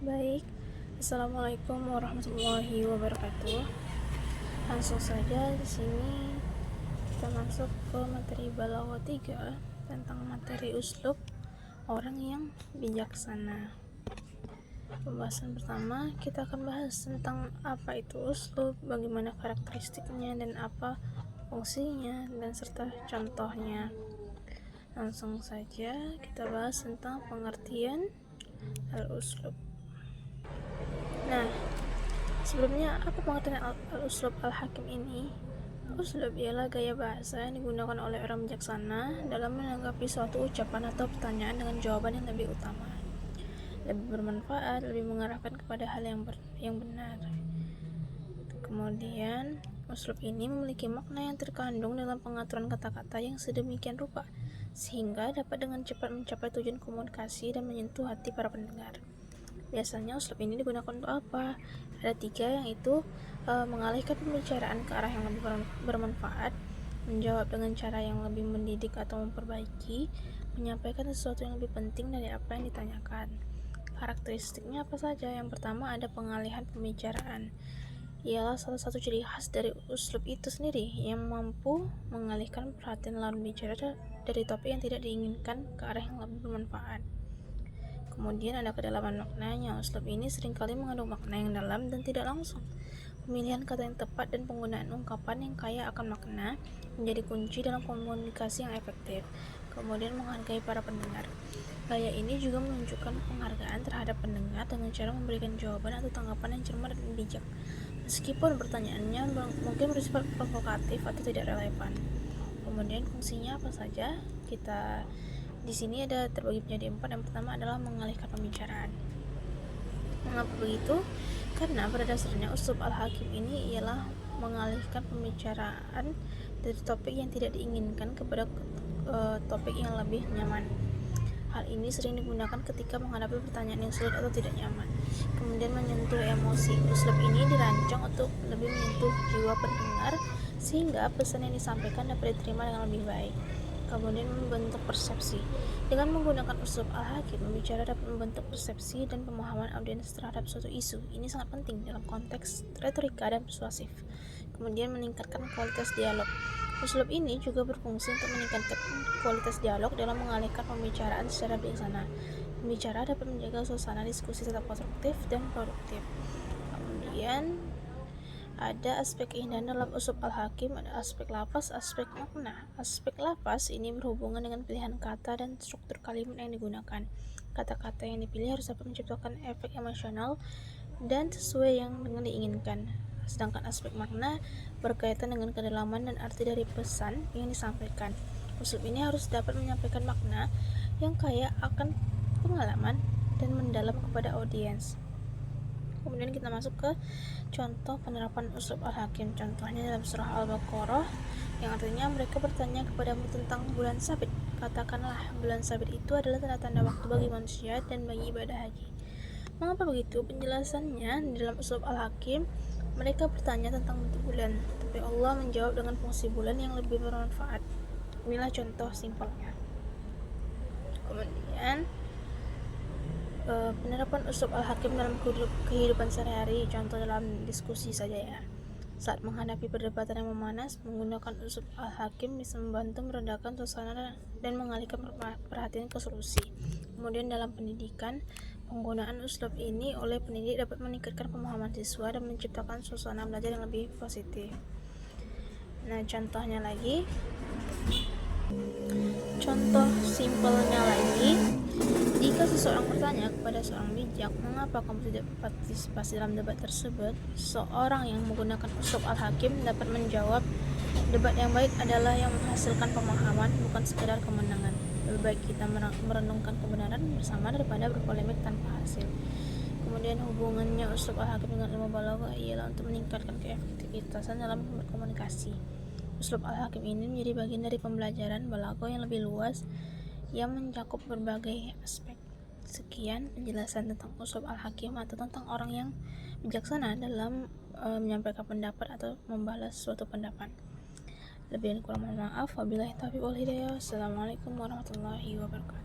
Baik, Assalamualaikum warahmatullahi wabarakatuh. Langsung saja di sini kita masuk ke materi Balaghah 3 tentang materi uslub orang yang bijaksana. Pembahasan pertama, kita akan bahas tentang apa itu uslub, bagaimana karakteristiknya dan apa fungsinya, dan serta contohnya. Langsung saja kita bahas tentang pengertian al-uslub. Nah, sebelumnya apa pengertian al-uslub al-hakim ini? Uslub ialah gaya bahasa yang digunakan oleh orang bijaksana dalam menanggapi suatu ucapan atau pertanyaan dengan jawaban yang lebih utama, lebih bermanfaat, lebih mengarahkan kepada hal yang benar. Kemudian, uslub ini memiliki makna yang terkandung dalam pengaturan kata-kata yang sedemikian rupa sehingga dapat dengan cepat mencapai tujuan komunikasi dan menyentuh hati para pendengar. Biasanya uslub ini digunakan untuk apa? Ada 3, yaitu mengalihkan pembicaraan ke arah yang lebih bermanfaat, menjawab dengan cara yang lebih mendidik atau memperbaiki, menyampaikan sesuatu yang lebih penting dari apa yang ditanyakan. Karakteristiknya apa saja? Yang pertama ada pengalihan pembicaraan. Ialah salah satu ciri khas dari uslub itu sendiri yang mampu mengalihkan perhatian lawan bicara dari topik yang tidak diinginkan ke arah yang lebih bermanfaat. Kemudian ada kedalaman maknanya. Uslub ini seringkali mengandung makna yang dalam dan tidak langsung. Pemilihan kata yang tepat dan penggunaan ungkapan yang kaya akan makna menjadi kunci dalam komunikasi yang efektif. Kemudian menghargai para pendengar. Gaya ini juga menunjukkan penghargaan terhadap pendengar dengan cara memberikan jawaban atau tanggapan yang cermat dan bijak, meskipun pertanyaannya mungkin bersifat provokatif atau tidak relevan. Kemudian fungsinya apa saja? Kita di sini ada terbagi menjadi 4. Yang pertama adalah mengalihkan pembicaraan. Mengapa begitu? Karena pada dasarnya uslub al-hakim ini ialah mengalihkan pembicaraan dari topik yang tidak diinginkan kepada topik yang lebih nyaman. Hal ini sering digunakan ketika menghadapi pertanyaan yang sulit atau tidak nyaman. Kemudian menyentuh emosi. Uslub ini dirancang untuk lebih menyentuh jiwa pendengar sehingga pesan yang disampaikan dapat diterima dengan lebih baik. Kemudian membentuk persepsi. Dengan menggunakan uslub al-hakim, pembicara dapat membentuk persepsi dan pemahaman audiens terhadap suatu isu. Ini sangat penting dalam konteks retorika dan persuasif. Kemudian meningkatkan kualitas dialog. Uslub ini juga berfungsi untuk meningkatkan kualitas dialog dalam mengalihkan pembicaraan secara bijaksana. Pembicara dapat menjaga suasana diskusi tetap konstruktif dan produktif. Kemudian ada aspek keindahan dalam uslub al-hakim, ada aspek lafaz, aspek makna. Aspek lafaz ini berhubungan dengan pilihan kata dan struktur kalimat yang digunakan. Kata-kata yang dipilih harus dapat menciptakan efek emosional dan sesuai dengan diinginkan. Sedangkan aspek makna berkaitan dengan kedalaman dan arti dari pesan yang disampaikan. Uslub ini harus dapat menyampaikan makna yang kaya akan pengalaman dan mendalam kepada audiens. Kemudian kita masuk ke contoh penerapan uslub al-hakim. Contohnya dalam surah Al-Baqarah, yang artinya mereka bertanya kepadamu tentang bulan sabit. Katakanlah, bulan sabit itu adalah tanda-tanda waktu bagi manusia dan bagi ibadah haji. Mengapa begitu? Penjelasannya dalam uslub al-hakim, mereka bertanya tentang bentuk bulan, tapi Allah menjawab dengan fungsi bulan yang lebih bermanfaat. Inilah contoh simpelnya. Kemudian penerapan uslub al-hakim dalam kehidupan sehari-hari, contoh dalam diskusi saja ya. Saat menghadapi perdebatan yang memanas, menggunakan uslub al-hakim bisa membantu meredakan suasana dan mengalihkan perhatian ke solusi. Kemudian dalam pendidikan, penggunaan uslub ini oleh pendidik dapat meningkatkan pemahaman siswa dan menciptakan suasana belajar yang lebih positif. Nah, contohnya lagi, contoh simpelnya lagi, jika seseorang bertanya kepada seorang bijak, mengapa kamu tidak berpartisipasi dalam debat tersebut? Seorang yang menggunakan uslub al-hakim dapat menjawab, debat yang baik adalah yang menghasilkan pemahaman, bukan sekedar kemenangan. Lebih baik kita merenungkan kebenaran bersama daripada berpolemik tanpa hasil. Kemudian hubungannya uslub al-hakim dengan ilmu balaghah ialah untuk meningkatkan keefektivitasan dalam berkomunikasi. Uslub al-hakim ini menjadi bagian dari pembelajaran balaghah yang lebih luas yang mencakup berbagai aspek. Sekian penjelasan tentang uslub al-hakim atau tentang orang yang bijaksana dalam menyampaikan pendapat atau membalas suatu pendapat. Lebih dan kurang mohon maaf. Wabillahi taufiq wal hidayah. Wassalamualaikum warahmatullahi wabarakatuh.